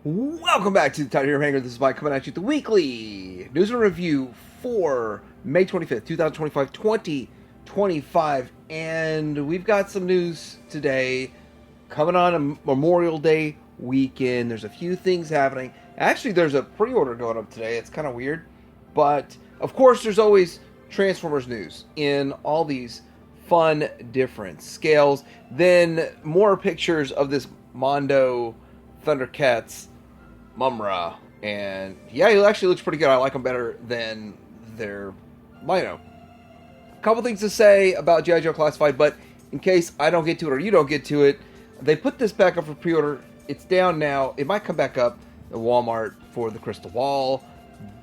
Welcome back to the Tidy Hanger. This is Mike coming at you with the weekly news and review for May 25th, 2025. And we've got some news today coming on a Memorial Day weekend. There's a few things happening. Actually, there's a pre-order going up today. It's kind of weird. But, of course, there's always Transformers news in all these fun, different scales. Then more pictures of this Mondo Thundercats Mumra, and yeah, he actually looks pretty good. I like him better than their Lino. A couple things to say about G.I. Joe Classified, but in case I don't get to it or you don't get to it, they put this back up for pre-order. It's down now. It might come back up at Walmart for the Crystal Wall,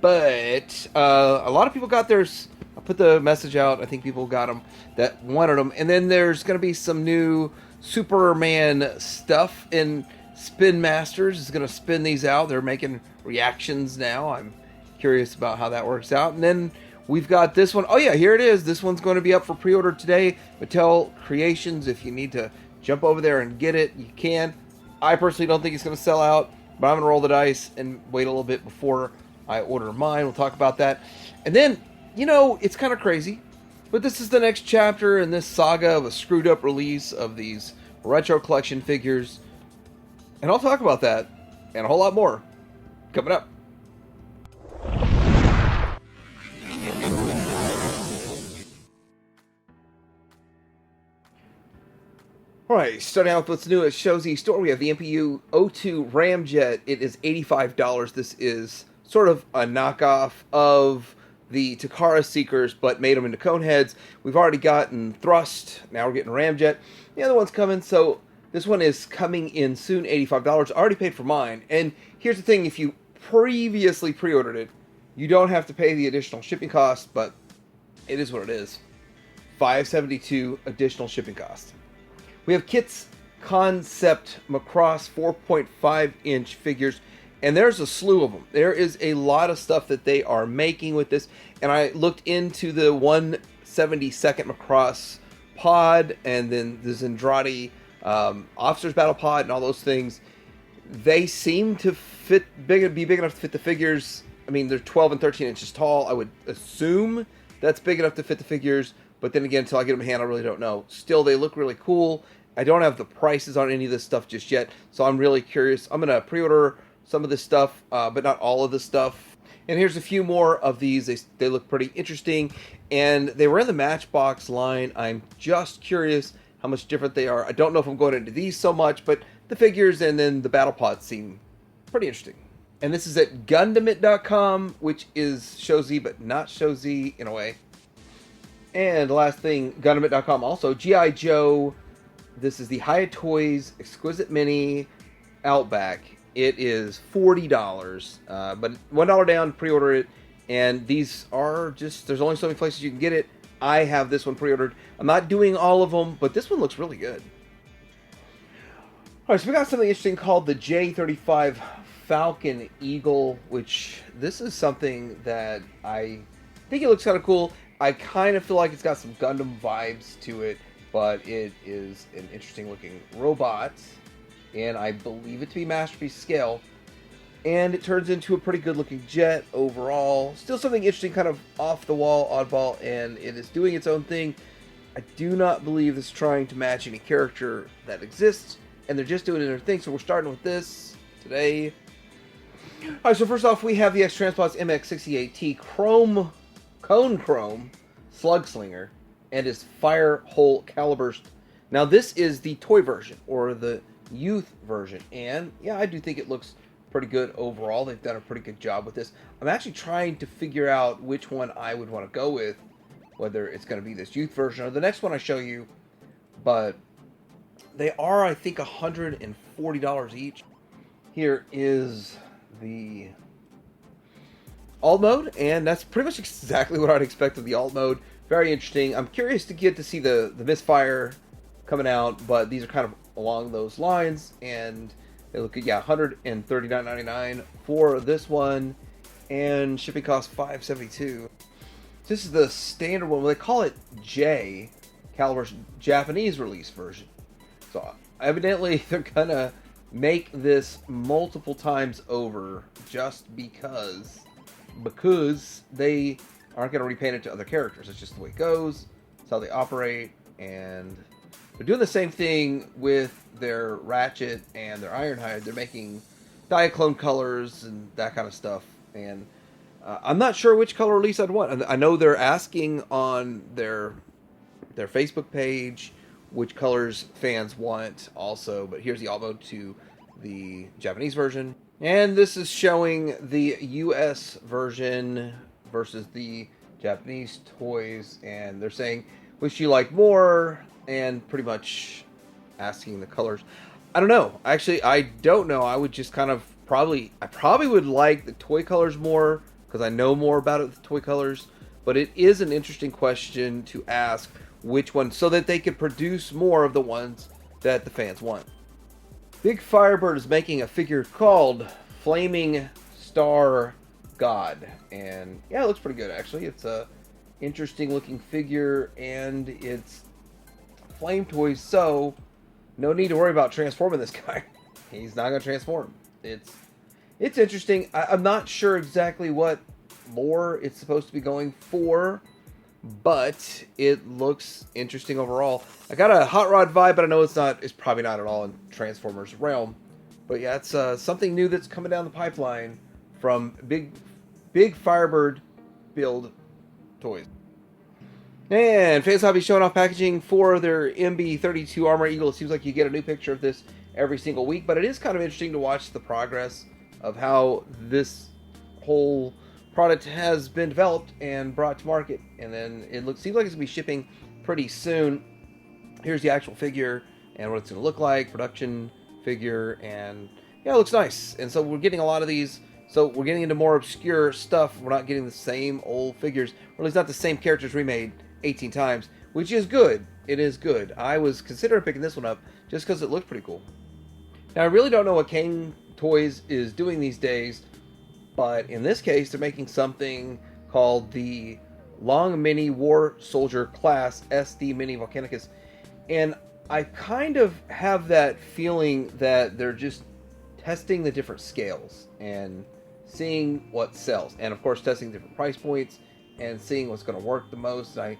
but a lot of people got theirs. I put the message out. I think people got them that wanted them, and then there's going to be some new Superman stuff in Spin Masters is going to spin these out. They're making reactions now. I'm curious about how that works out. And then we've got this one. Oh yeah, here it is. This one's going to be up for pre-order today. Mattel Creations. If you need to jump over there and get it, you can. I personally don't think it's going to sell out, but I'm going to roll the dice and wait a little bit before I order mine. We'll talk about that. And then, you know, it's kind of crazy, but this is the next chapter in this saga of a screwed up release of these retro collection figures. And I'll talk about that and a whole lot more coming up. Alright, starting out with what's new at Shozi Store, we have the MPU O2 Ramjet. It is $85. This is sort of a knockoff of the Takara Seekers, but made them into cone heads. We've already gotten Thrust, now we're getting Ramjet. The other one's coming, so this one is coming in soon, $85. I already paid for mine. And here's the thing, if you previously pre-ordered it, you don't have to pay the additional shipping cost, but it is what it is. $572 additional shipping cost. We have Kit's Concept Macross 4.5-inch figures, and there's a slew of them. There is a lot of stuff that they are making with this, and I looked into the 172nd Macross pod, and then the Zendrati Officer's Battle Pod and all those things. They seem to be big enough to fit the figures. I mean, they're 12 and 13 inches tall. I would assume that's big enough to fit the figures, but then again, until I get them in hand, I really don't know. Still, they look really cool. I don't have the prices on any of this stuff just yet, so I'm really curious. I'm going to pre-order some of this stuff, but not all of the stuff. And here's a few more of these. They look pretty interesting, and they were in the Matchbox line. I'm just curious how much different they are. I don't know if I'm going into these so much, but the figures and then the battle pods seem pretty interesting. And this is at Gundamit.com, which is Shozi, but not Shozi in a way. And the last thing, Gundamit.com also, G.I. Joe. This is the Hiya Toys Exquisite Mini Outback. It is $40, but $1 down, pre-order it. And these are just, there's only so many places you can get it. I have this one pre-ordered. I'm not doing all of them, but this one looks really good. Alright, so we got something interesting called the J35 Falcon Eagle, which this is something that I think it looks kind of cool. I kind of feel like it's got some Gundam vibes to it, but it is an interesting looking robot, and I believe it to be Masterpiece scale. And it turns into a pretty good looking jet overall. Still something interesting, kind of off the wall, oddball, and it is doing its own thing. I do not believe it's trying to match any character that exists, and they're just doing their thing. So we're starting with this today. Alright, so first off, we have the X-Transpods MX68T Cone Chrome Slugslinger and his Fire Hole Caliburst. Now this is the toy version, or the youth version, and yeah, I do think it looks pretty good overall. They've done a pretty good job with this. I'm actually trying to figure out which one I would want to go with, whether it's going to be this youth version or the next one I show you, but they are, I think, $140 each. Here is the alt mode, and that's pretty much exactly what I'd expect of the alt mode. Very interesting. I'm curious to get to see the misfire coming out, but these are kind of along those lines, and they look at, yeah, $139.99 for this one, and shipping cost $572. This is the standard one. Well, they call it J, Calibur's Japanese release version. So evidently they're gonna make this multiple times over just because they aren't going to repaint it to other characters. It's just the way it goes. It's how they operate, and they're doing the same thing with their Ratchet and their Ironhide. They're making Diaclone colors and that kind of stuff, and I'm not sure which color release I'd want. I know they're asking on their Facebook page which colors fans want also, but here's the alt mode to the Japanese version. And this is showing the US version versus the Japanese toys, and they're saying which you like more, and pretty much asking the colors. I don't know. Actually, I don't know. I would just kind of I probably would like the toy colors more because I know more about it, the toy colors, but it is an interesting question to ask which one, so that they could produce more of the ones that the fans want. Big Firebird is making a figure called Flaming Star God, and yeah, it looks pretty good actually. It's a interesting looking figure, and it's flame toys, so no need to worry about transforming this guy. He's not going to transform. It's interesting. I'm not sure exactly what lore it's supposed to be going for, but it looks interesting overall. I got a Hot Rod vibe, but I know it's probably not at all in Transformers realm. But yeah, it's something new that's coming down the pipeline from Big Firebird build toys. And Fans Hobby showing off packaging for their MB32 Armor Eagle. It seems like you get a new picture of this every single week, but it is kind of interesting to watch the progress of how this whole product has been developed and brought to market. And then seems like it's going to be shipping pretty soon. Here's the actual figure and what it's going to look like, production figure, and yeah, it looks nice. And so we're getting a lot of these. So we're getting into more obscure stuff. We're not getting the same old figures, or at least not the same characters remade 18 times, which is good. It is good. I was considering picking this one up just because it looked pretty cool. Now, I really don't know what King Toys is doing these days, but in this case, they're making something called the Long Mini War Soldier Class SD Mini Volcanicus. And I kind of have that feeling that they're just testing the different scales and seeing what sells. And of course, testing different price points and seeing what's going to work the most. I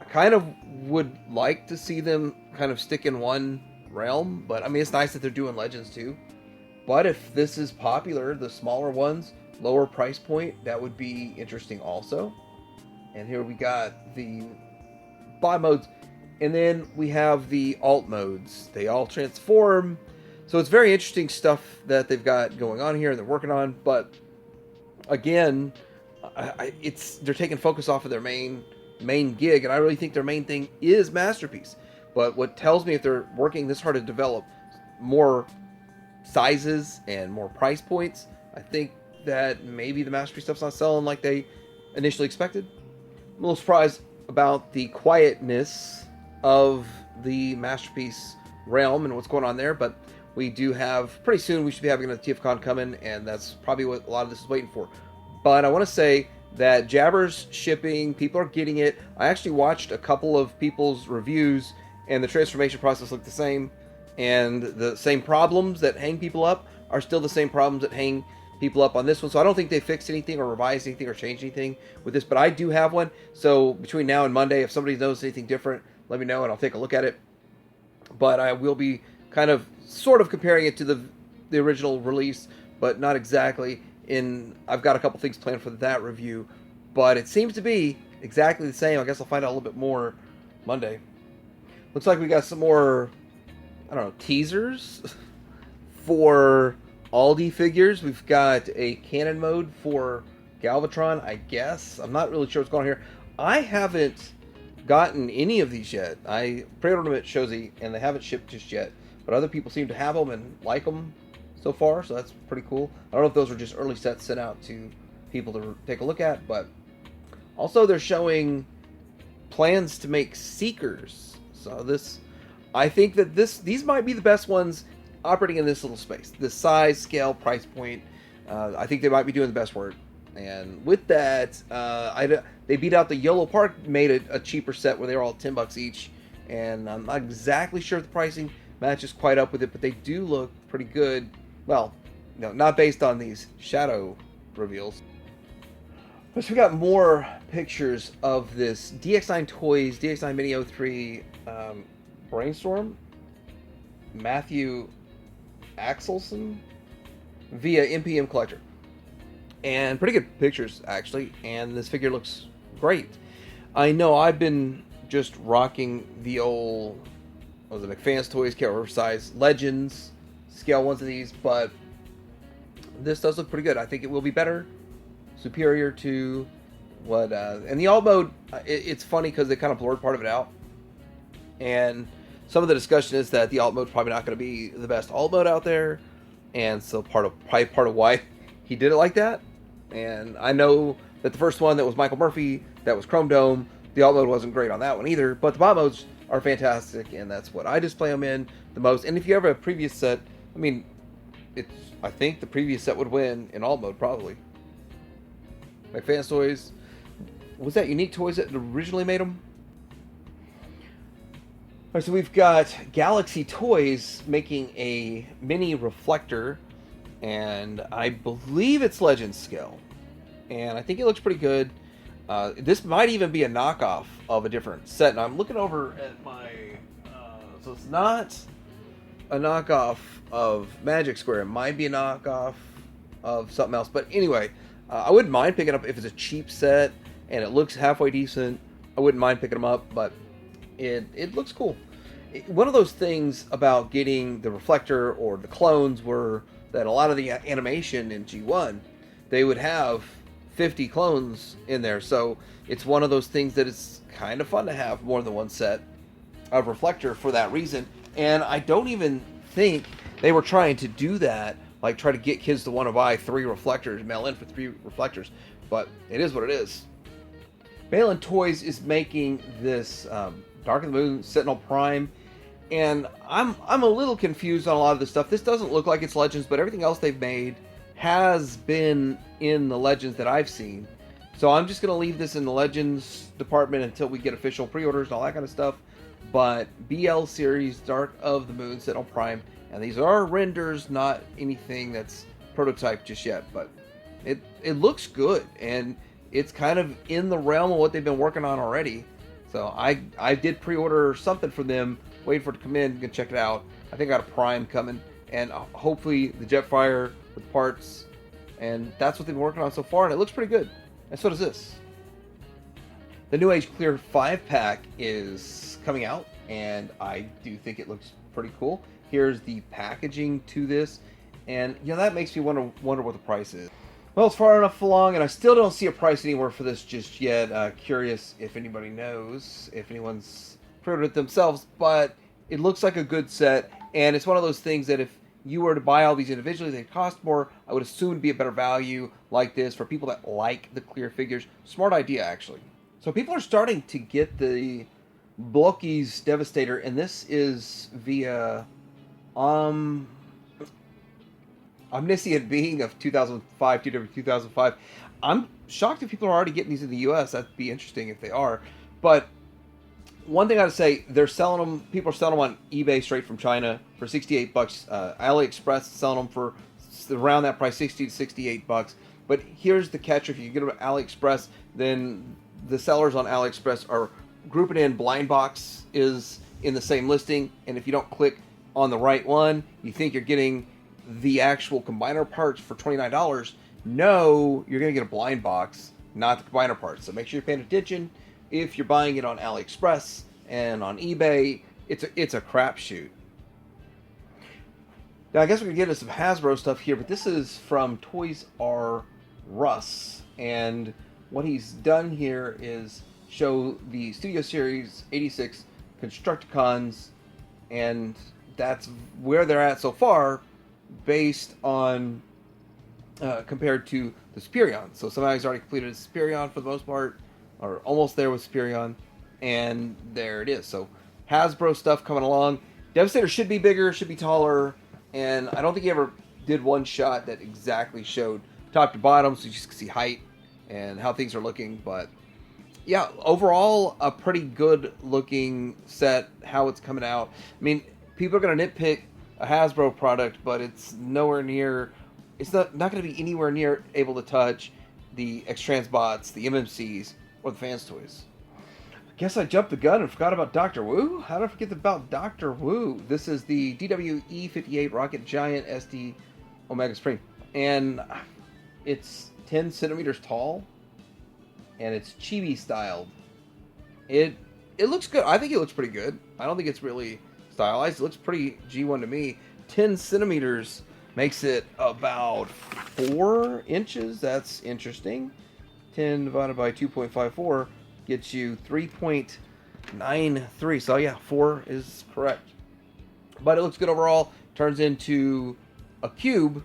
kind of would like to see them kind of stick in one realm, but I mean, it's nice that they're doing Legends too. But if this is popular, the smaller ones, lower price point, that would be interesting also. And here we got the buy modes, and then we have the alt modes. They all transform, so it's very interesting stuff that they've got going on here and they're working on. But again, they're taking focus off of their main gig, and I really think their main thing is Masterpiece. But what tells me if they're working this hard to develop more sizes and more price points, I think that maybe the Masterpiece stuff's not selling like they initially expected. I'm a little surprised about the quietness of the Masterpiece realm and what's going on there, but we do have, pretty soon we should be having another TFCon coming, and that's probably what a lot of this is waiting for. But I want to say that Jabber's shipping, people are getting it. I actually watched a couple of people's reviews, and the transformation process looked the same, and the same problems that hang people up are still the same problems that hang people up on this one. So I don't think they fixed anything or revised anything or changed anything with this, but I do have one. So between now and Monday, if somebody knows anything different, let me know and I'll take a look at it. But I will be kind of sort of comparing it to the original release, but not exactly. I've got a couple things planned for that review, but it seems to be exactly the same. I guess I'll find out a little bit more Monday. Looks like we got some more, I don't know, teasers for Aldi figures. We've got a cannon mode for Galvatron, I guess. I'm not really sure what's going on here. I haven't gotten any of these yet. I pre-ordered them at Shozy, and they haven't shipped just yet. But other people seem to have them and like them so far, so that's pretty cool. I don't know if those are just early sets sent out to people to take a look at, but also they're showing plans to make Seekers. So I think that these might be the best ones operating in this little space. The size, scale, price point, I think they might be doing the best work. And with that, they beat out the Yolo Park, made a cheaper set where they were all $10 each. And I'm not exactly sure of the pricing, matches quite up with it, but they do look pretty good. Well, no, not based on these shadow reveals. So we got more pictures of this DX9 Toys, DX9 Mini 03 Brainstorm, Matthew Axelson via MPM Collector. And pretty good pictures, actually, and this figure looks great. I know I've been just rocking the old, what was it, McFarlane Toys, can't remember size, Legends, scale ones of these, but this does look pretty good. I think it will be better, superior to what, and the alt mode, it's funny because they kind of blurred part of it out, and some of the discussion is that the alt mode is probably not going to be the best alt mode out there, and so probably part of why he did it like that. And I know that the first one that was Michael Murphy, that was Chrome Dome, the alt mode wasn't great on that one either, but the bot modes are fantastic, and that's what I display them in the most. And if you ever have a previous set, I mean, I think the previous set would win in alt mode, probably. McFarlane Toys, was that Unique Toys that originally made them? Alright, so we've got Galaxy Toys making a mini reflector, and I believe it's Legend scale, and I think it looks pretty good. This might even be a knockoff of a different set, and I'm looking over at my, so it's not a knockoff of Magic Square, it might be a knockoff of something else, but anyway, I wouldn't mind picking up if it's a cheap set, and it looks halfway decent. I wouldn't mind picking them up, but it looks cool. One of those things about getting the reflector or the clones were that a lot of the animation in G1, they would have 50 clones in there, so it's one of those things that it's kind of fun to have more than one set of reflector for that reason. And I don't even think they were trying to do that, like try to get kids to want to buy 3 reflectors, mail in for 3 reflectors, but it is what it is. Balin Toys is making this Dark of the Moon Sentinel Prime, and I'm a little confused on a lot of this stuff. This doesn't look like it's Legends, but everything else they've made has been in the Legends that I've seen. So I'm just going to leave this in the Legends department until we get official pre-orders and all that kind of stuff. But BL Series, Dark of the Moon Sentinel Prime, and these are renders, not anything that's prototype just yet, but it looks good, and it's kind of in the realm of what they've been working on already. So I did pre-order something from them, waiting for it to come in, can check it out. I think I got a Prime coming, and hopefully the Jetfire with parts, and that's what they've been working on so far, and it looks pretty good. And so does this. The New Age Clear 5-pack is coming out, and I do think it looks pretty cool. Here's the packaging to this, and that makes me wonder what the price is. Well, it's far enough along, and I still don't see a price anywhere for this just yet. Curious if anybody knows, if anyone's pre-ordered it themselves, but it looks like a good set, and it's one of those things that if you were to buy all these individually, they cost more. I would assume it'd be a better value like this for people that like the clear figures. Smart idea, actually. So people are starting to get the Blockies Devastator, and this is via Omniscient Being of 2005, TW 2005. I'm shocked if people are already getting these in the US. That'd be interesting if they are. But one thing I gotta say, they're selling them. People are selling them on eBay straight from China for $68. AliExpress is selling them for around that price, $60 to $68. But here's the catch: if you get them at AliExpress, then the sellers on AliExpress are grouping in blind box is in the same listing, and if you don't click on the right one, you think you're getting the actual combiner parts for $29. No, you're going to get a blind box, not the combiner parts. So make sure you're paying attention. If you're buying it on AliExpress and on eBay, it's a crapshoot. Now I guess we can get into some Hasbro stuff here, but this is from Toys R Us, and what he's done here is show the Studio Series 86 Constructicons, and that's where they're at so far, based on compared to the Superion. So somebody's already completed a Superion for the most part, or almost there with Superion, and there it is. So Hasbro stuff coming along. Devastator should be bigger, should be taller, and I don't think he ever did one shot that exactly showed top to bottom, so you just can see height and how things are looking. But yeah, overall a pretty good looking set, how it's coming out. I mean, people are going to nitpick a Hasbro product, but it's nowhere near. It's not going to be anywhere near able to touch the X-Transbots, the MMCs, or the Fans Toys. I guess I jumped the gun and forgot about Dr. Wu. How did I forget about Dr. Wu? This is the DWE-58 Rocket Giant SD Omega Supreme. And it's 10 centimeters tall. And it's chibi styled. It looks good. I think it looks pretty good. I don't think it's really stylized. It looks pretty G1 to me. 10 centimeters makes it about 4 inches. That's interesting. 10 divided by 2.54 gets you 3.93. So yeah, 4 is correct. But it looks good overall. Turns into a cube,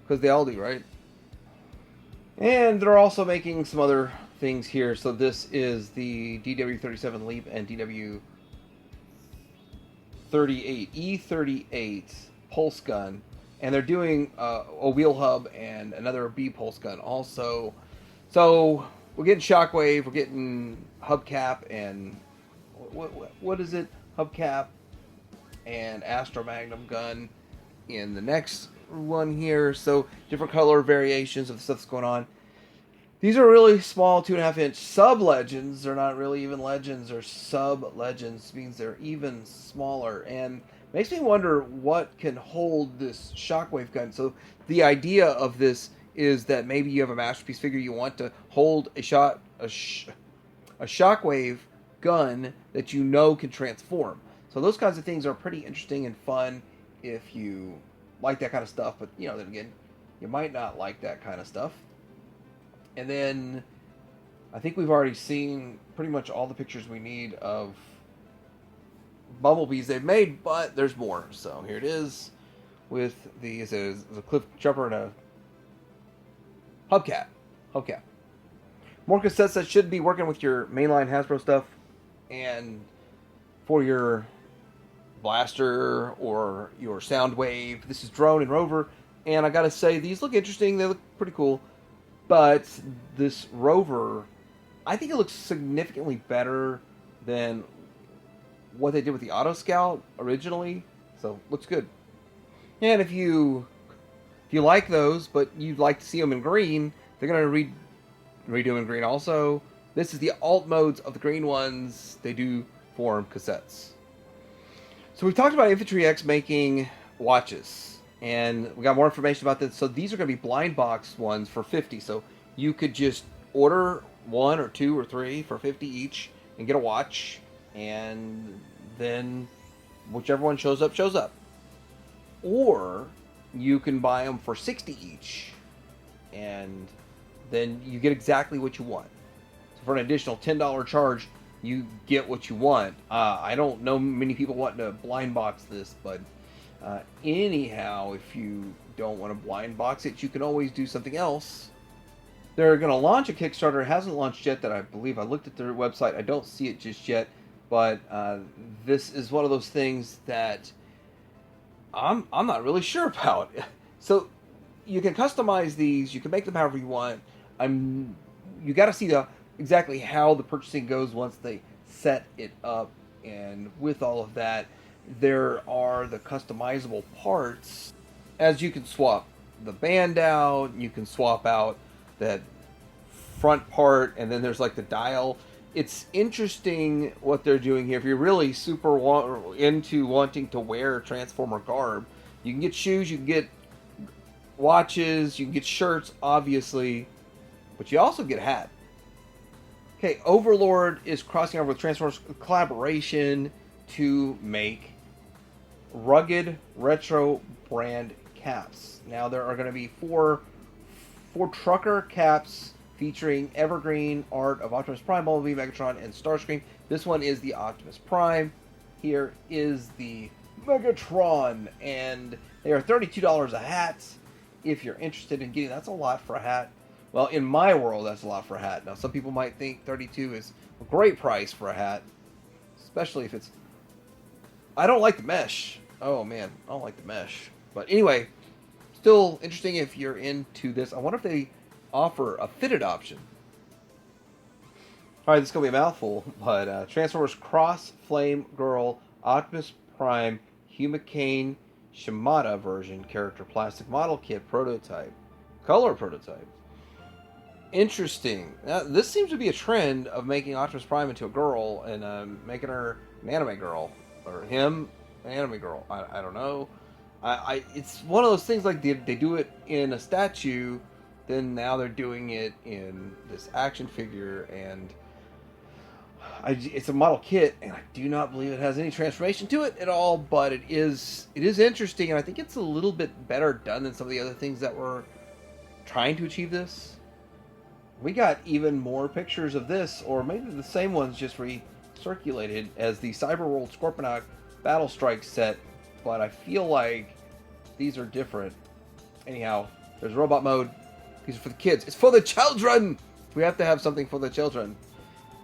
because they all do, right? And they're also making some other things here. So this is the DW37 Leap and DW38 E38 pulse gun, and they're doing a wheel hub and another B pulse gun also. So we're getting Shockwave, we're getting hubcap, and what is it? Hubcap and Astro Magnum gun in the next one here. So different color variations of the stuff that's going on. These are really small 2.5-inch sub-legends. They're not really even legends, or sub-legends. Means they're even smaller. And makes me wonder what can hold this Shockwave gun. So the idea of this is that maybe you have a Masterpiece figure you want to hold a Shockwave gun that you know can transform. So those kinds of things are pretty interesting and fun if you like that kind of stuff. But, you know, then again, you might not like that kind of stuff. And then I think we've already seen pretty much all the pictures we need of Bumblebees they've made, but there's more. So here it is with the cliff jumper and a hubcap. More cassettes that should be working with your mainline Hasbro stuff, and for your blaster or your Soundwave. This is Drone and Rover, and I gotta say, these look interesting. They look pretty cool. But this Rover, I think it looks significantly better than what they did with the Auto Scout originally. So, looks good. And if you like those, but you'd like to see them in green, they're going to redo them in green also. This is the alt modes of the green ones. They do form cassettes. So we've talked about Infantry X making watches. And we got more information about this. So these are going to be blind box ones for $50. So you could just order 1 or 2 or 3 for $50 each and get a watch. And then whichever one shows up, shows up. Or you can buy them for $60 each. And then you get exactly what you want. So for an additional $10 charge, you get what you want. I don't know many people wanting to blind box this, but anyhow, if you don't want to blind box it, you can always do something else. They're going to launch a Kickstarter. It hasn't launched yet that I believe. I looked at their website. I don't see it just yet. But this is one of those things that I'm not really sure about. So you can customize these. You can make them however you want. You got to see exactly how the purchasing goes once they set it up. And with all of that, there are the customizable parts, as you can swap the band out, you can swap out that front part, and then there's like the dial. It's interesting what they're doing here. If you're really super into wanting to wear Transformer garb, you can get shoes, you can get watches, you can get shirts, obviously, but you also get a hat. Okay, Overlord is crossing over with Transformers collaboration to make rugged retro brand caps. Now there are going to be four trucker caps featuring evergreen art of Optimus Prime, Bumblebee, Megatron, and Starscream. This one is the Optimus Prime. Here is the Megatron, and they are $32 a hat. If you're interested in getting, that's a lot for a hat. Well, in my world, that's a lot for a hat. Now, some people might think $32 is a great price for a hat, especially if it's... I don't like the mesh. Oh, man, I don't like the mesh. But anyway, still interesting if you're into this. I wonder if they offer a fitted option. All right, this is going to be a mouthful, but Transformers Cross Flame Girl Optimus Prime Humicane Shimada version character plastic model kit prototype. Color prototype. Interesting. This seems to be a trend of making Optimus Prime into a girl and making her an anime girl. Or him, an anime girl. I don't know. It's one of those things like they do it in a statue, then now they're doing it in this action figure, and it's a model kit, and I do not believe it has any transformation to it at all, but it is interesting, and I think it's a little bit better done than some of the other things that were trying to achieve this. We got even more pictures of this, or maybe the same ones just recirculated as the Cyberworld Scorponok Battle Strike set, but I feel like these are different. Anyhow, there's robot mode. These are for the kids. It's for the children! We have to have something for the children.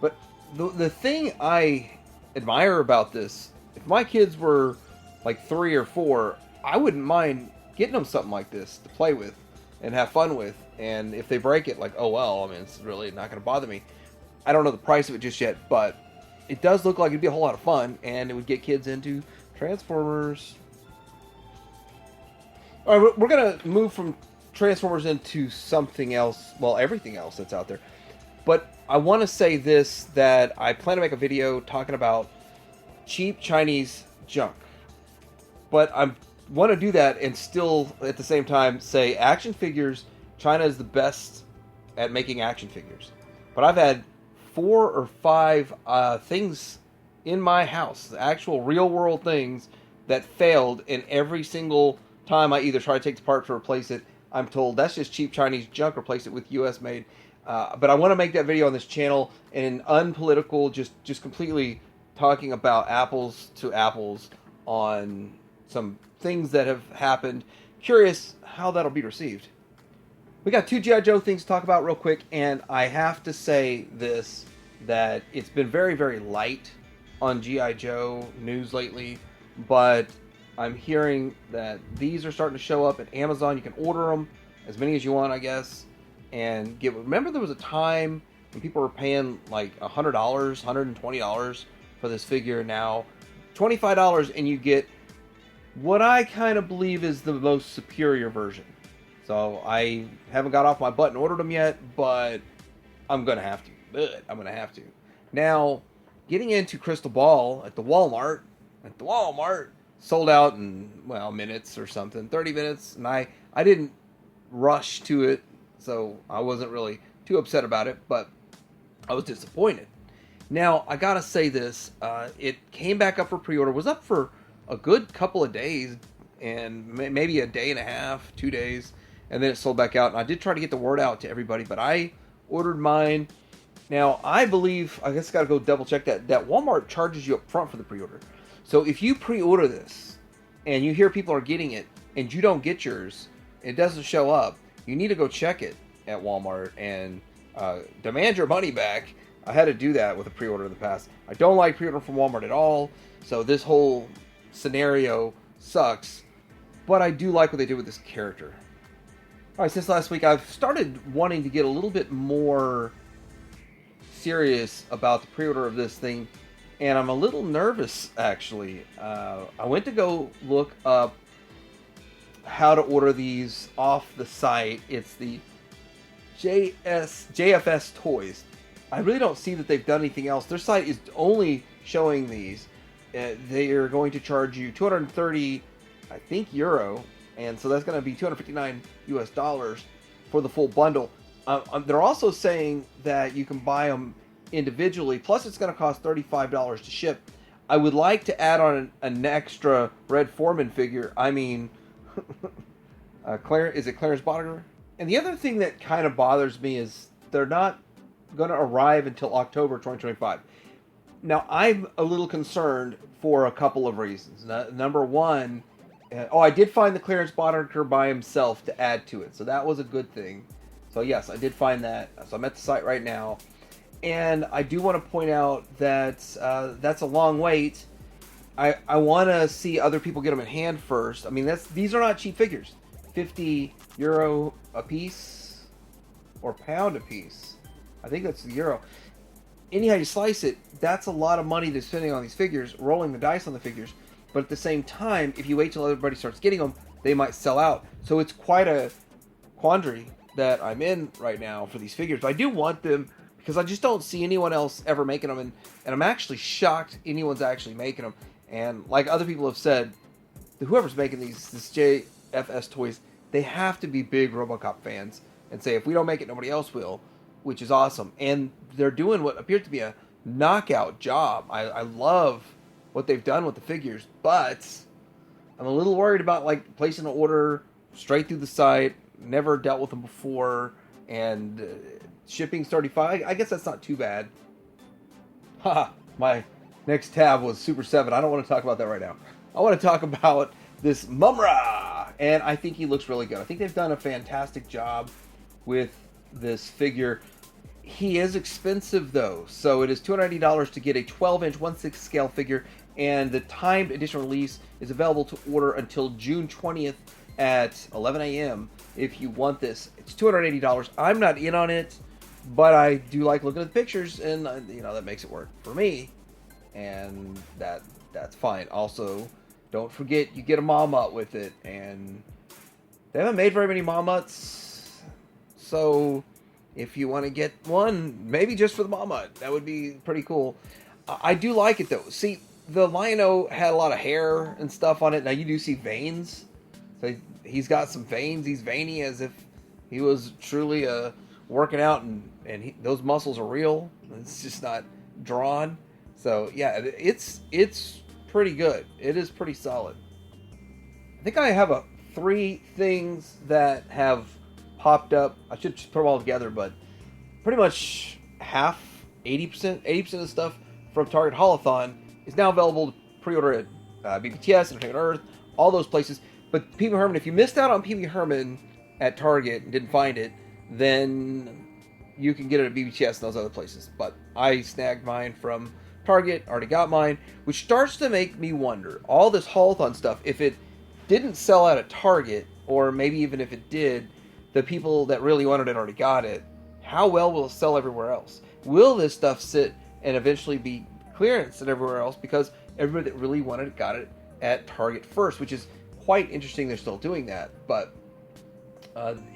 But the thing I admire about this, if my kids were like 3 or 4, I wouldn't mind getting them something like this to play with and have fun with. And if they break it, like, oh well, I mean, it's really not going to bother me. I don't know the price of it just yet, but it does look like it'd be a whole lot of fun, and it would get kids into Transformers. All right, we're going to move from Transformers into something else, well, everything else that's out there. But I want to say this, that I plan to make a video talking about cheap Chinese junk. But I want to do that and still, at the same time, say action figures, China is the best at making action figures. But I've had 4 or 5 things in my house, actual real-world things, that failed, and every single time I either try to take it apart to replace it, I'm told that's just cheap Chinese junk, replace it with US made. But I want to make that video on this channel in unpolitical, just completely talking about apples to apples on some things that have happened. Curious how that'll be received. We got 2 G.I. Joe things to talk about real quick, and I have to say this, that it's been very, very light on G.I. Joe news lately, but I'm hearing that these are starting to show up at Amazon. You can order them, as many as you want, I guess, and get. Remember there was a time when people were paying like $100, $120 for this figure. Now, $25 and you get what I kind of believe is the most superior version. So I haven't got off my butt and ordered them yet, but I'm going to have to. Now, getting into Crystal Ball at the Walmart, sold out in, well, minutes or something, 30 minutes, and I didn't rush to it, so I wasn't really too upset about it, but I was disappointed. Now, I gotta say this, it came back up for pre-order, was up for a good couple of days, and maybe a day and a half, 2 days, and then it sold back out, and I did try to get the word out to everybody, but I ordered mine. Now, I believe, I guess I gotta go double check that Walmart charges you up front for the pre-order. So if you pre-order this, and you hear people are getting it, and you don't get yours, it doesn't show up, you need to go check it at Walmart and demand your money back. I had to do that with a pre-order in the past. I don't like pre-ordering from Walmart at all, so this whole scenario sucks, but I do like what they did with this character. Alright, since last week, I've started wanting to get a little bit more serious about the pre-order of this thing, and I'm a little nervous, actually. I went to go look up how to order these off the site. It's the JFS Toys. I really don't see that they've done anything else. Their site is only showing these. They are going to charge you 230, I think, euro, and so that's going to be $259 US for the full bundle. They're also saying that you can buy them individually, plus it's going to cost $35 to ship. I would like to add on an extra Red Foreman figure. I mean, is it Clarence Boddicker? And the other thing that kind of bothers me is they're not going to arrive until October 2025. Now, I'm a little concerned for a couple of reasons. Number one, I did find the Clarence Boddicker by himself to add to it, so that was a good thing. So yes, I did find that. So I'm at the site right now. And I do want to point out that that's a long wait. I want to see other people get them in hand first. I mean, these are not cheap figures. 50 euro a piece, or pound a piece. I think that's the euro. Anyhow you slice it, that's a lot of money they're spending on these figures, rolling the dice on the figures. but at the same time, if you wait till everybody starts getting them, they might sell out. So it's quite a quandary that I'm in right now for these figures. But I do want them because I just don't see anyone else ever making them, and I'm actually shocked anyone's actually making them. And like other people have said, whoever's making this JFS toys, they have to be big Robocop fans and say, if we don't make it, nobody else will, which is awesome. And they're doing what appears to be a knockout job. I love what they've done with the figures, but I'm a little worried about like placing an order straight through the site. Never dealt with them before, and shipping's $35. I guess that's not too bad. Haha, my next tab was Super 7. I don't want to talk about that right now. I want to talk about this Mumra, and I think he looks really good. I think they've done a fantastic job with this figure. He is expensive though, so it is $290 to get a 12-inch 1/6 scale figure, and the timed edition release is available to order until June 20th at 11 a.m. if you want this. It's $280. I'm not in on it, but I do like looking at the pictures, and that makes it work for me, and that's fine. Also, don't forget you get a Mamut with it, and they haven't made very many Mamuts, so if you want to get one, maybe just for the Mamut, that would be pretty cool. I do like it though. See, the Lion-O had a lot of hair and stuff on it. Now you do see veins. So he's got some veins. He's veiny as if he was truly working out, and those muscles are real. It's just not drawn. So yeah, it's pretty good. It is pretty solid. I think I have 3 things that have popped up. I should just put them all together, but pretty much half, 80% of the stuff from Target Haulathon is now available to pre-order at BBTS, Entertainment Earth, all those places. But Pee Wee Herman, if you missed out on Pee Wee Herman at Target and didn't find it, then you can get it at BBTS and those other places. But I snagged mine from Target, already got mine, which starts to make me wonder, all this Haulathon stuff, if it didn't sell out at Target, or maybe even if it did, the people that really wanted it already got it, how well will it sell everywhere else? Will this stuff sit and eventually be clearance and everywhere else because everybody that really wanted it got it at Target first, which is quite interesting. They're still doing that. But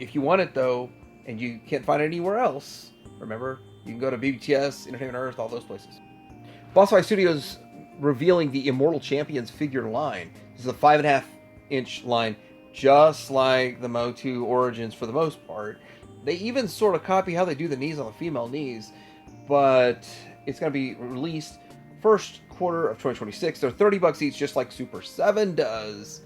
if you want it though and you can't find it anywhere else, remember, you can go to BBTS, Entertainment Earth, all those places. Boss Fight Studios revealing the Immortal Champions figure line. This is a 5.5-inch line, just like the Motu Origins for the most part. They even sort of copy how they do the knees on the female knees, but it's going to be released first quarter of 2026. They're $30 each, just like Super 7 does.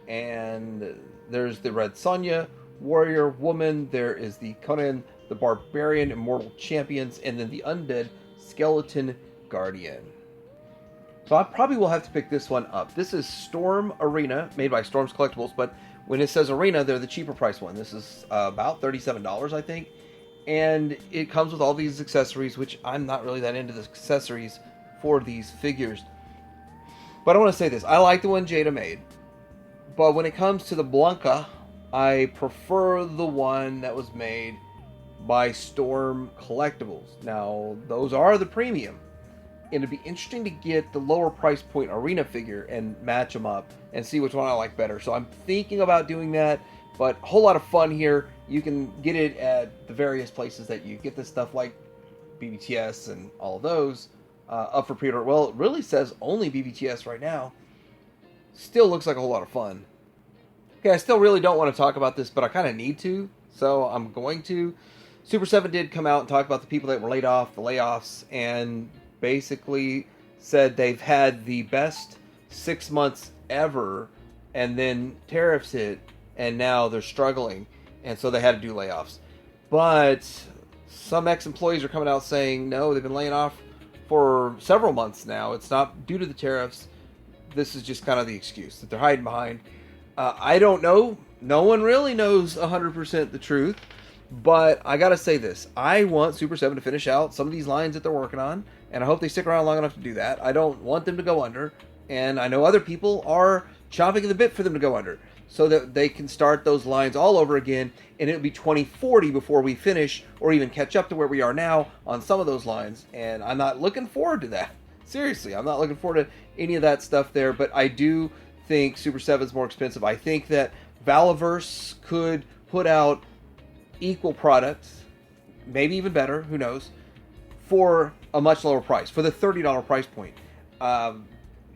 And there's the Red Sonja Warrior Woman. There is the Conan the Barbarian Immortal Champions, and then the Undead Skeleton Guardian. So I probably will have to pick this one up. This is Storm Arena, made by Storm's Collectibles, but when it says Arena, they're the cheaper price one. This is about $37, I think. And it comes with all these accessories, which I'm not really that into the accessories for these figures. But I want to say this. I like the one Jada made. But when it comes to the Blanca, I prefer the one that was made by Storm Collectibles. Now, those are the premium. And it'd be interesting to get the lower price point Arena figure and match them up and see which one I like better. So I'm thinking about doing that, but a whole lot of fun here. You can get it at the various places that you get this stuff, like BBTS and all of those, up for pre-order. Well, it really says only BBTS right now. Still looks like a whole lot of fun. Okay, I still really don't want to talk about this, but I kind of need to, so I'm going to. Super 7 did come out and talk about the people that were laid off, the layoffs, and basically said they've had the best 6 months ever, and then tariffs hit, and now they're struggling, and so they had to do layoffs. But some ex-employees are coming out saying, no, they've been laying off for several months now. It's not due to the tariffs. This is just kind of the excuse that they're hiding behind. I don't know. No one really knows 100% the truth. But I gotta say this. I want Super 7 to finish out some of these lines that they're working on. And I hope they stick around long enough to do that. I don't want them to go under. And I know other people are chomping at the bit for them to go under, so that they can start those lines all over again. And it'll be 2040 before we finish or even catch up to where we are now on some of those lines. And I'm not looking forward to that. Seriously, I'm not looking forward to any of that stuff there, but I do think Super 7 is more expensive. I think that Valaverse could put out equal products, maybe even better, who knows, for a much lower price, for the $30 price point.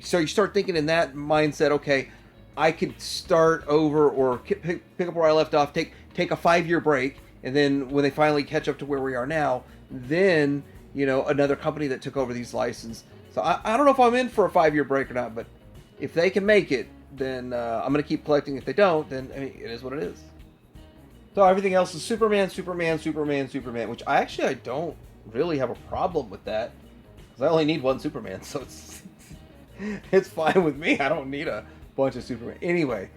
So you start thinking in that mindset, okay, I could start over or pick up where I left off, take a 5-year break, and then when they finally catch up to where we are now, then, another company that took over these licenses. So I don't know if I'm in for a 5-year break or not, but if they can make it, then I'm going to keep collecting. If they don't, then it is what it is. So everything else is Superman, Superman, Superman, Superman, which I don't really have a problem with that, because I only need one Superman, so it's fine with me. I don't need a bunch of Superman. Anyway,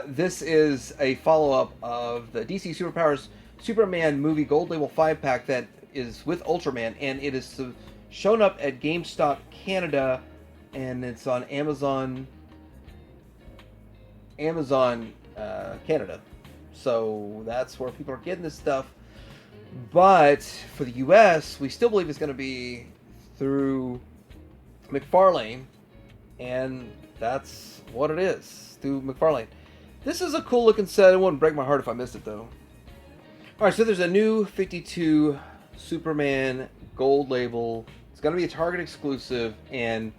this is a follow-up of the DC Superpowers Superman movie Gold Label 5-pack that is with Ultraman, and it is shown up at GameStop Canada, and it's on Amazon Canada. So that's where people are getting this stuff. But for the US, we still believe it's going to be through McFarlane, and that's what it is, through McFarlane. This is a cool looking set. It wouldn't break my heart if I missed it, though. Alright, so there's a new 52 Superman Gold Label. It's going to be a Target exclusive, and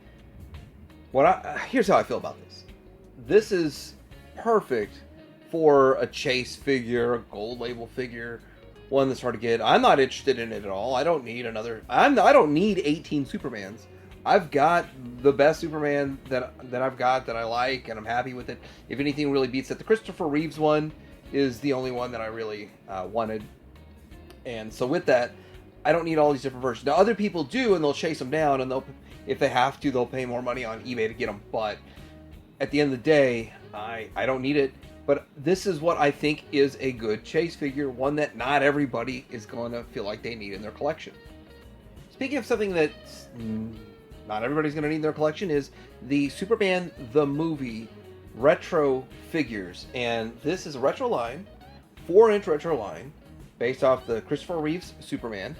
here's how I feel about this. This is perfect for a chase figure, a Gold Label figure, one that's hard to get. I'm not interested in it at all. I don't need I don't need 18 Supermans. I've got the best Superman that I've got that I like, and I'm happy with it. If anything really beats it, the Christopher Reeves one is the only one that I really wanted. And so with that, I don't need all these different versions. Now other people do, and they'll chase them down, and if they have to, they'll pay more money on eBay to get them. But at the end of the day, I don't need it. But this is what I think is a good chase figure, one that not everybody is going to feel like they need in their collection. Speaking of something that not everybody's going to need in their collection, is the Superman the Movie retro figures. And this is a retro line, 4-inch retro line, based off the Christopher Reeves Superman.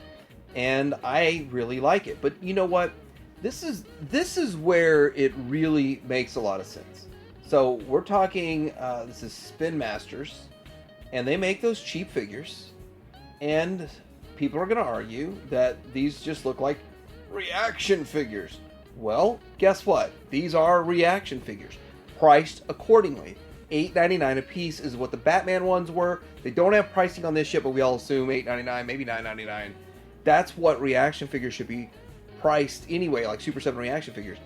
And I really like it. But you know what? This is where it really makes a lot of sense. So we're talking, this is Spin Masters, and they make those cheap figures, and people are going to argue that these just look like reaction figures. Well, guess what? These are reaction figures, priced accordingly. $8.99 a piece is what the Batman ones were. They don't have pricing on this yet, but we all assume $8.99, maybe $9.99. That's what reaction figures should be priced anyway, like Super 7 reaction figures.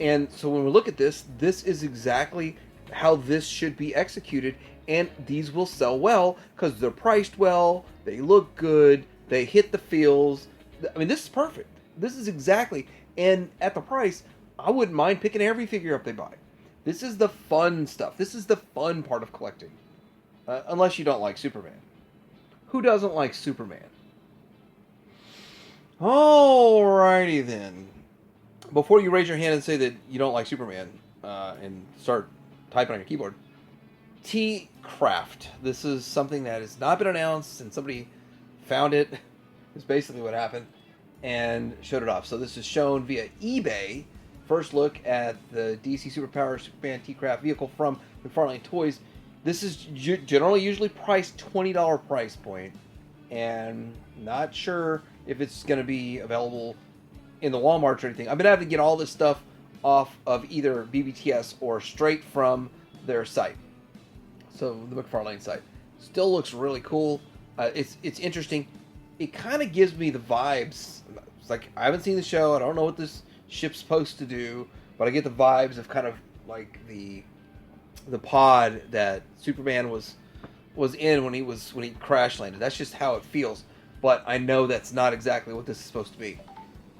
And so when we look at this is exactly how this should be executed, and these will sell well because they're priced well, they look good, they hit the feels. I mean, this is perfect. This is exactly, and at the price, I wouldn't mind picking every figure up they buy. This is the fun stuff. This is the fun part of collecting. Unless you don't like Superman. Who doesn't like Superman? Alrighty then. Before you raise your hand and say that you don't like Superman and start typing on your keyboard, T-Craft. This is something that has not been announced, and somebody found it. Is basically what happened, and showed it off. So this is shown via eBay. First look at the DC Superpower Superman T-Craft vehicle from McFarlane Toys. This is generally usually priced $20 price point, and not sure if it's going to be available in the Walmart or anything. I'm going to have to get all this stuff off of either BBTS or straight from their site. So the McFarlane site. Still looks really cool. It's interesting. It kind of gives me the vibes. It's like, I haven't seen the show. I don't know what this ship's supposed to do, but I get the vibes of kind of like the pod that Superman was in when he crash landed. That's just how it feels. But I know that's not exactly what this is supposed to be.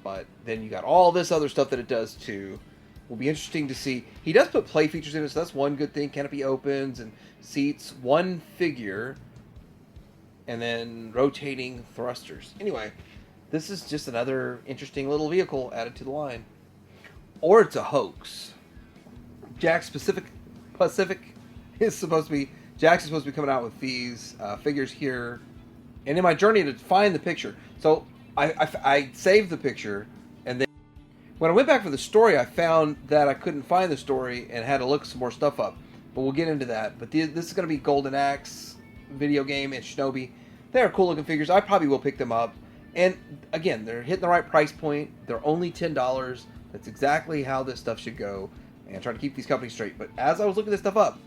But then you got all this other stuff that it does too. Will be interesting to see. He does put play features in it, so that's one good thing. Canopy opens and seats, one figure, and then rotating thrusters. Anyway, this is just another interesting little vehicle added to the line. Or it's a hoax. Jack's Pacific is supposed to be... Jack's is supposed to be coming out with these figures here. And in my journey to find the picture... So I saved the picture, and then When I went back for the story, I found that I couldn't find the story and had to look some more stuff up. But we'll get into that. But this is going to be Golden Axe video game and Shinobi. They're cool looking figures. I probably will pick them up. And again, they're hitting the right price point. They're only $10. That's exactly how this stuff should go. And try to keep these companies straight. But as I was looking this stuff up,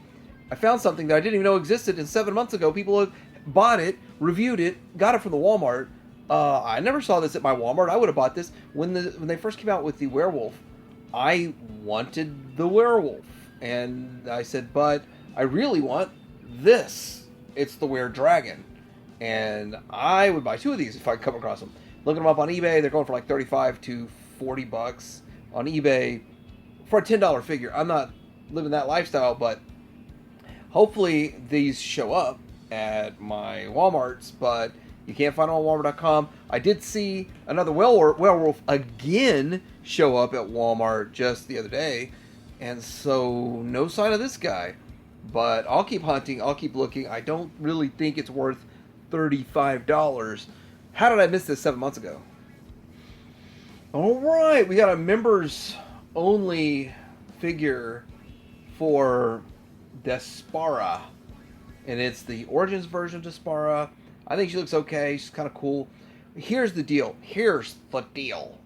I found something that I didn't even know existed. And 7 months ago, people had bought it, reviewed it, got it from the Walmart. I never saw this at my Walmart. I would have bought this when they first came out with the werewolf. I wanted the werewolf, and I said, but I really want this. It's the were-dragon, and I would buy 2 of these if I come across them. Looking them up on eBay, they're going for like $35 to $40 on eBay for a $10 figure. I'm not living that lifestyle, but hopefully these show up at my Walmarts, but you can't find them on Walmart.com. I did see another werewolf again show up at Walmart just the other day. And so, no sign of this guy. But I'll keep hunting. I'll keep looking. I don't really think it's worth $35. How did I miss this 7 months ago? Alright, we got a members-only figure for Despara. And it's the Origins version of Despara. I think she looks okay. She's kind of cool. Here's the deal.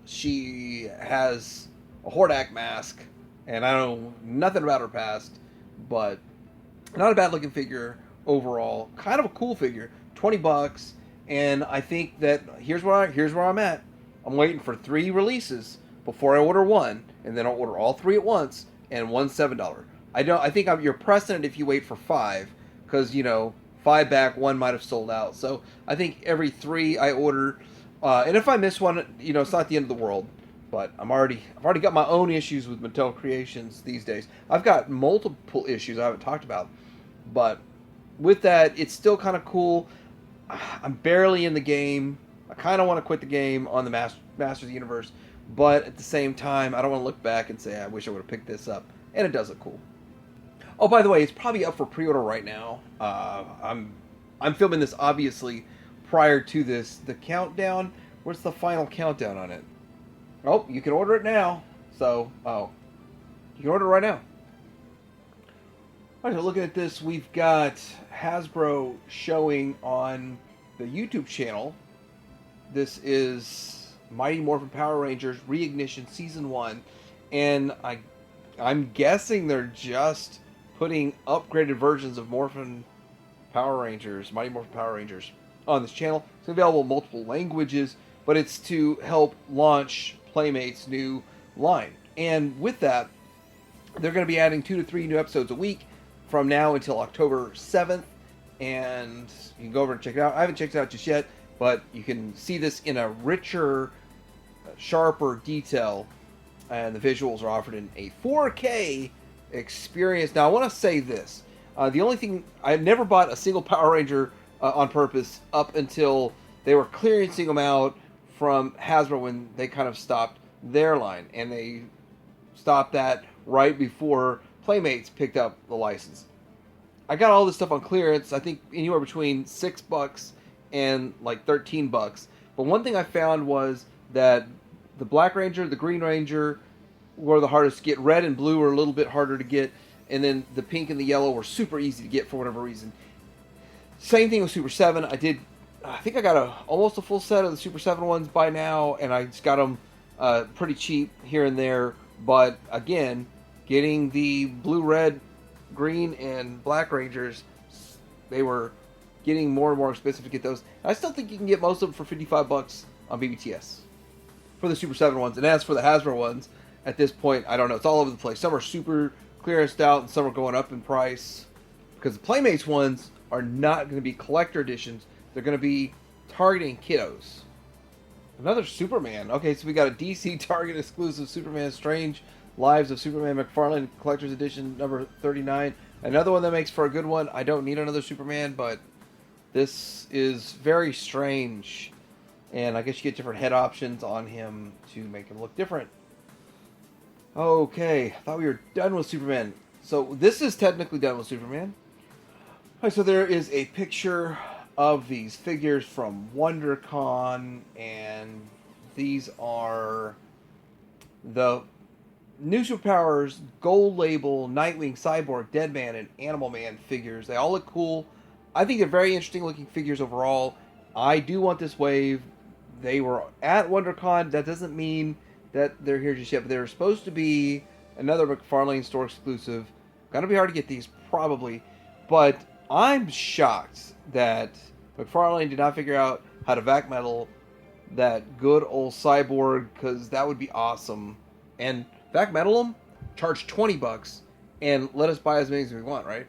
She has a Hordak mask, and I know nothing about her past, but not a bad looking figure overall. Kind of a cool figure. $20, and I think that here's where I'm at. I'm waiting for 3 releases before I order one, and then I'll order all 3 at once, and one's $7. I think you're precedent if you wait for 5, because 5 back, 1 might have sold out. So I think every 3 I order, and if I miss one, it's not the end of the world. But I've already got my own issues with Mattel Creations these days. I've got multiple issues I haven't talked about, but with that, it's still kind of cool. I'm barely in the game. I kind of want to quit the game on the Masters of the Universe, but at the same time, I don't want to look back and say I wish I would have picked this up. And it does look cool. Oh, by the way, it's probably up for pre-order right now. I'm filming this obviously prior to the countdown. Where's the final countdown on it? Oh, you can order it now. So, you can order it right now. All right, so looking at this, we've got Hasbro showing on the YouTube channel. This is Mighty Morphin Power Rangers Reignition Season 1, and I'm guessing they're just putting upgraded versions of Morphin Power Rangers, Mighty Morphin Power Rangers, on this channel. It's available in multiple languages, but it's to help launch Playmate's new line. And with that, they're going to be adding 2 to 3 new episodes a week from now until October 7th, and you can go over and check it out. I haven't checked it out just yet, but you can see this in a richer, sharper detail, and the visuals are offered in a 4K experience. Now, I want to say this. The only thing, I've never bought a single Power Ranger on purpose up until they were clearancing them out from Hasbro when they kind of stopped their line. And they stopped that right before Playmates picked up the license. I got all this stuff on clearance, I think anywhere between $6 and like $13. But one thing I found was that the Black Ranger, the Green Ranger were the hardest to get. Red and blue were a little bit harder to get. And then the pink and the yellow were super easy to get for whatever reason. Same thing with Super 7. I think I got almost a full set of the Super 7 ones by now. And I just got them pretty cheap here and there. But again, getting the blue, red, green, and Black Rangers, they were getting more and more expensive to get those. I still think you can get most of them for $55 on BBTS for the Super 7 ones. And as for the Hasbro ones, at this point, I don't know. It's all over the place. Some are super clearanced out, and some are going up in price. Because the Playmates ones are not going to be collector editions. They're going to be targeting kiddos. Another Superman. Okay, so we got a DC Target exclusive Superman Strange Lives of Superman McFarlane Collector's Edition number 39. Another one that makes for a good one. I don't need another Superman, but this is very strange. And I guess you get different head options on him to make him look different. Okay, I thought we were done with Superman. So this is technically done with Superman. Alright, so there is a picture of these figures from WonderCon, and these are the new superpowers, gold label, Nightwing, Cyborg, Deadman, and Animal Man figures. They all look cool. I think they're very interesting looking figures overall. I do want this wave. They were at WonderCon. That doesn't mean that they're here just yet, but they're supposed to be another McFarlane store exclusive. Gonna be hard to get these, probably. But I'm shocked that McFarlane did not figure out how to vac metal that good old Cyborg, because that would be awesome. And vac metal them, charge $20, and let us buy as many as we want, right?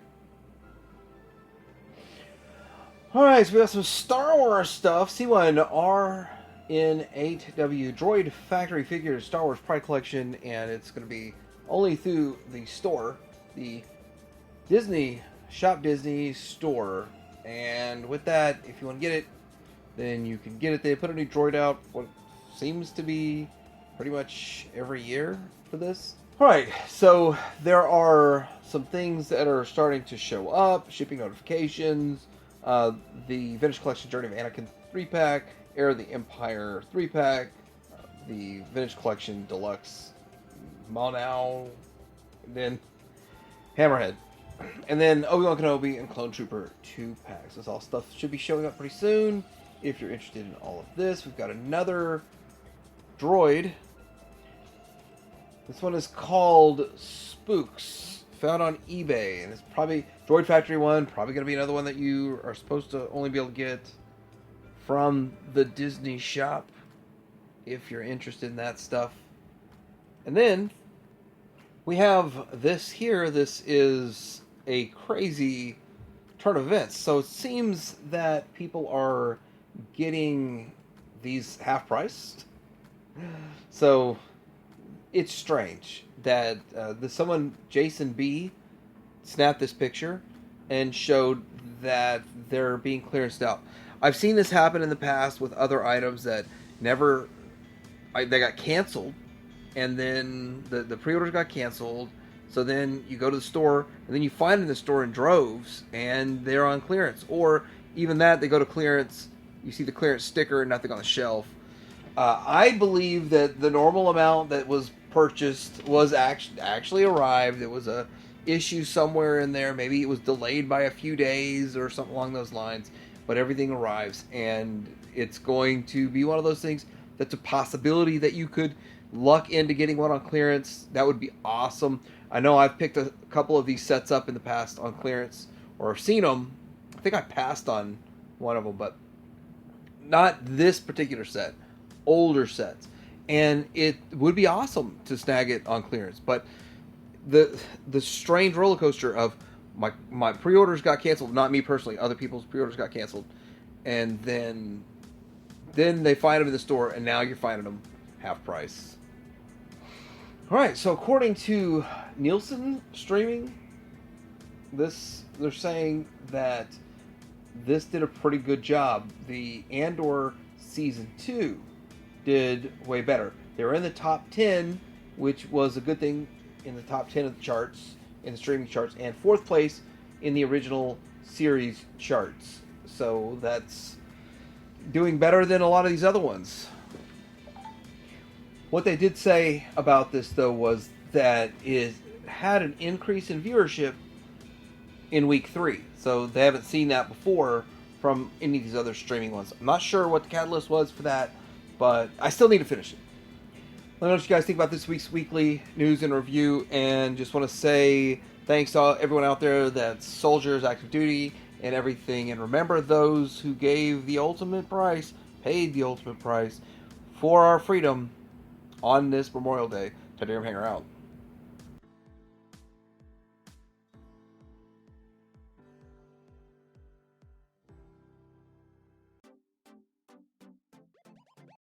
Alright, so we got some Star Wars stuff. C1R in 8W Droid Factory Figures Star Wars Pride Collection, and it's going to be only through the store, the Disney Shop Disney store. And with that, if you want to get it, then you can get it. They put a new droid out, what seems to be pretty much every year for this. Alright, so there are some things that are starting to show up, shipping notifications, the Vintage Collection Journey of Anakin 3-pack, Heir of the Empire 3-pack, the Vintage Collection Deluxe Monau, and then Hammerhead. And then Obi-Wan Kenobi and Clone Trooper 2-packs. This all stuff should be showing up pretty soon. If you're interested in all of this, we've got another droid. This one is called Spooks, found on eBay, and it's probably Droid Factory one. Probably going to be another one that you are supposed to only be able to get from the Disney shop if you're interested in that stuff. And then we have this here. This is a crazy turn of events. So it seems that people are getting these half price. So it's strange that someone, Jason B, snapped this picture and showed that they're being clearanced out. I've seen this happen in the past with other items that they got canceled, and then the pre-orders got canceled. So then you go to the store, and then you find them in the store in droves, and they're on clearance. Or even that, they go to clearance, you see the clearance sticker, nothing on the shelf. I believe that the normal amount that was purchased was actually arrived. It was a issue somewhere in there. Maybe it was delayed by a few days or something along those lines. But everything arrives, and it's going to be one of those things that's a possibility that you could luck into getting one on clearance. That would be awesome. I know I've picked a couple of these sets up in the past on clearance, or seen them. I think I passed on one of them, but not this particular set. Older sets. And it would be awesome to snag it on clearance. But the strange roller coaster of my pre-orders got canceled, not me personally, other people's pre-orders got canceled, and then they find them in the store, and now you're finding them half price. Alright, so according to Nielsen streaming, they're saying that this did a pretty good job. The Andor Season 2 did way better. They were in the top 10, which was a good thing, in the top 10 of the charts, in the streaming charts, and 4th place in the original series charts. So that's doing better than a lot of these other ones. What they did say about this, though, was that it had an increase in viewership in week 3. So they haven't seen that before from any of these other streaming ones. I'm not sure what the catalyst was for that, but I still need to finish it. Let me know what you guys think about this week's weekly news and review, and just want to say thanks to everyone out there that's soldiers, active duty, and everything. And remember, those who gave the ultimate price, paid the ultimate price for our freedom on this Memorial Day. Teddy Hanger out.